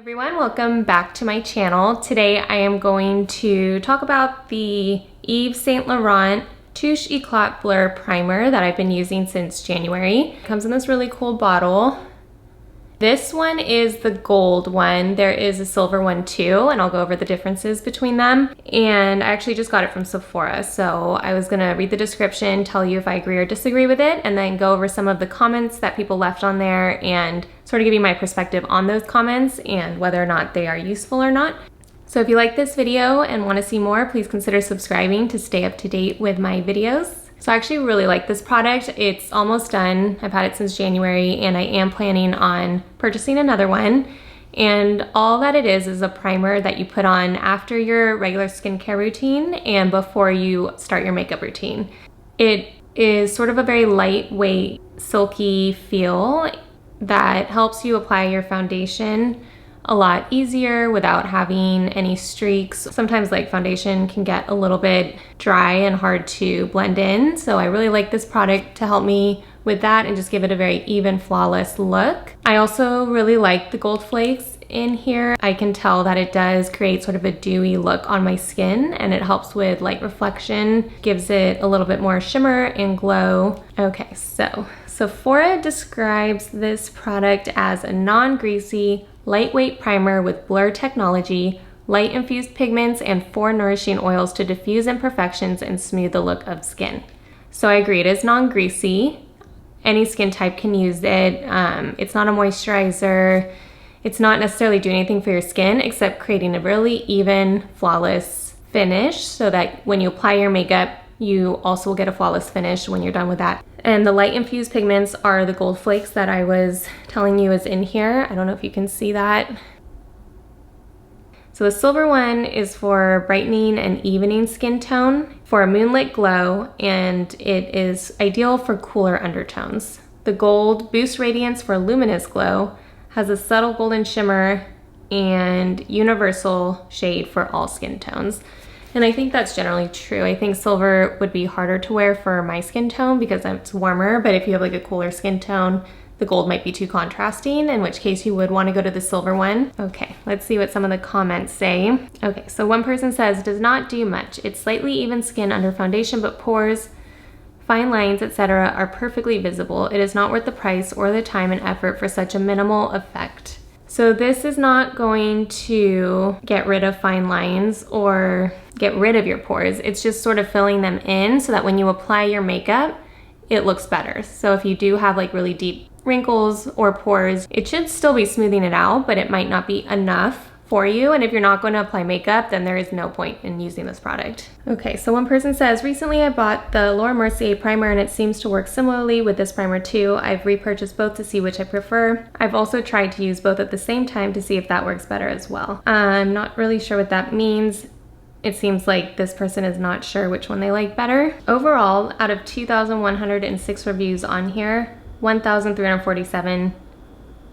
Everyone, welcome back to my channel. Today I am going to talk about the Yves Saint Laurent Touche Eclat Blur Primer that I've been using since January. It comes in this really cool bottle. This one is the gold one. There is a silver one too, and I'll go over the differences between them. And I actually just got it from Sephora, so I was gonna read the description, tell you if I agree or disagree with it, and then go over some of the comments that people left on there and sort of give you my perspective on those comments and whether or not they are useful or not. So if you like this video and want to see more, please consider subscribing to stay up to date with my videos. So I actually really like this product. It's almost done. I've had it since January and I am planning on purchasing another one. And all that it is a primer that you put on after your regular skincare routine and before you start your makeup routine. It is sort of a very lightweight, silky feel that helps you apply your foundation a lot easier without having any streaks. Sometimes like foundation can get a little bit dry and hard to blend in. So I really like this product to help me with that and just give it a very even, flawless look. I also really like the gold flakes in here. I can tell that it does create sort of a dewy look on my skin and it helps with light reflection, gives it a little bit more shimmer and glow. Okay, so Sephora describes this product as a non-greasy, lightweight primer with blur technology, light infused pigments, and 4 nourishing oils to diffuse imperfections and smooth the look of skin. So I agree, it is non-greasy. Any skin type can use it. It's not a moisturizer. It's not necessarily doing anything for your skin except creating a really even, flawless finish so that when you apply your makeup, you also will get a flawless finish when you're done with that. And the light infused pigments are the gold flakes that I was telling you is in here. I don't know if you can see that. So the silver one is for brightening and evening skin tone for a moonlit glow, and it is ideal for cooler undertones. The gold boosts radiance for luminous glow, has a subtle golden shimmer, and universal shade for all skin tones. And I think that's generally true. I think silver would be harder to wear for my skin tone because it's warmer, but if you have like a cooler skin tone, the gold might be too contrasting, in which case you would want to go to the silver one. Okay, let's see what some of the comments say. Okay, so one person says, does not do much. It's slightly even skin under foundation, but pores, fine lines, etc. are perfectly visible. It is not worth the price or the time and effort for such a minimal effect. So this is not going to get rid of fine lines or get rid of your pores. It's just sort of filling them in so that when you apply your makeup, it looks better. So if you do have like really deep wrinkles or pores, it should still be smoothing it out, but it might not be enough for you. And if you're not going to apply makeup, then there is no point in using this product. Okay, so one person says, recently I bought the Laura Mercier primer and it seems to work similarly with this primer too. I've repurchased both to see which I prefer. I've also tried to use both at the same time to see if that works better as well. I'm not really sure what that means. It seems like this person is not sure which one they like better. Overall, out of 2,106 reviews on here, 1,347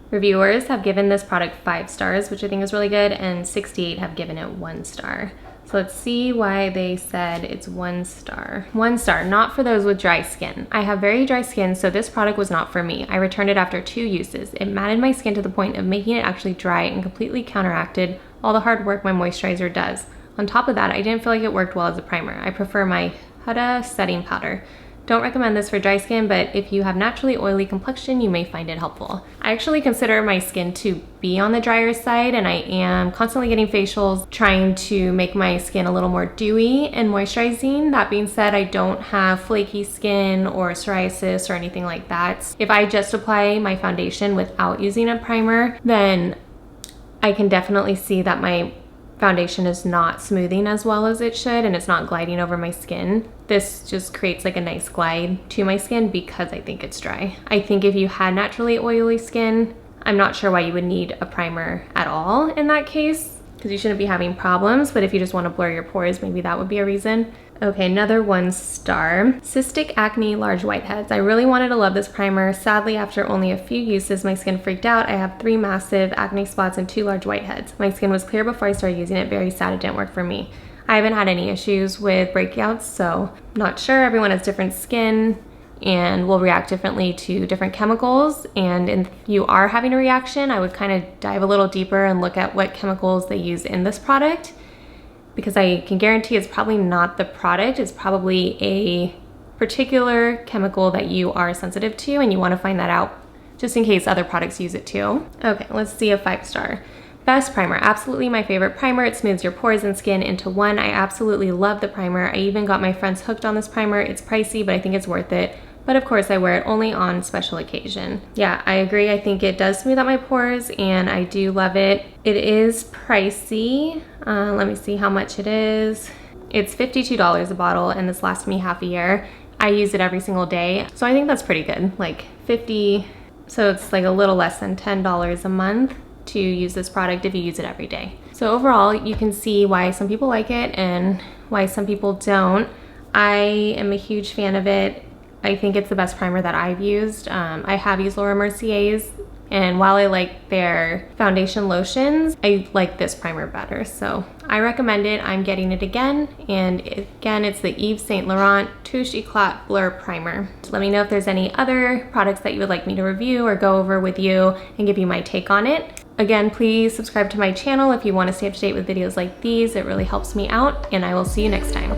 reviewers have given this product 5 stars, which I think is really good, and 68 have given it 1 star. So let's see why they said it's 1 star. 1 star, not for those with dry skin. I have very dry skin, so this product was not for me. I returned it after 2 uses. It matted my skin to the point of making it actually dry and completely counteracted all the hard work my moisturizer does. On top of that, I didn't feel like it worked well as a primer. I prefer my Huda setting powder. Don't recommend this for dry skin, but if you have naturally oily complexion, you may find it helpful. I actually consider my skin to be on the drier side, and I am constantly getting facials trying to make my skin a little more dewy and moisturizing. That being said, I don't have flaky skin or psoriasis or anything like that. If I just apply my foundation without using a primer, then I can definitely see that my foundation is not smoothing as well as it should and it's not gliding over my skin. This just creates like a nice glide to my skin because I think it's dry. I think if you had naturally oily skin, I'm not sure why you would need a primer at all in that case because you shouldn't be having problems, but if you just want to blur your pores, maybe that would be a reason. Okay, another 1 star. Cystic acne, large whiteheads. I really wanted to love this primer. Sadly, after only a few uses, my skin freaked out. I have 3 massive acne spots and 2 large whiteheads. My skin was clear before I started using it. Very sad it didn't work for me. I haven't had any issues with breakouts, so I'm not sure. Everyone has different skin. and will react differently to different chemicals. And if you are having a reaction, I would kind of dive a little deeper and look at what chemicals they use in this product, because I can guarantee it's probably not the product, it's probably a particular chemical that you are sensitive to, and you want to find that out just in case other products use it too. Okay, let's see a 5-star. Best primer, absolutely my favorite primer. It smooths your pores and skin into one. I absolutely love the primer. I even got my friends hooked on this primer. It's pricey, but I think it's worth it. But of course I wear it only on special occasion. Yeah, I agree. I think it does smooth out my pores and I do love it. It is pricey. Let me see how much it is. It's $52 a bottle and this lasts me half a year. I use it every single day. So I think that's pretty good. Like 50, so it's like a little less than $10 a month to use this product if you use it every day. So overall, you can see why some people like it and why some people don't. I am a huge fan of it. I think it's the best primer that I've used. I have used Laura Mercier's, and while I like their foundation lotions, I like this primer better. So I recommend it. I'm getting it again. And again, it's the Yves Saint Laurent Touche Eclat Blur Primer. Let me know if there's any other products that you would like me to review or go over with you and give you my take on it. Again, please subscribe to my channel if you want to stay up to date with videos like these. It really helps me out, and I will see you next time.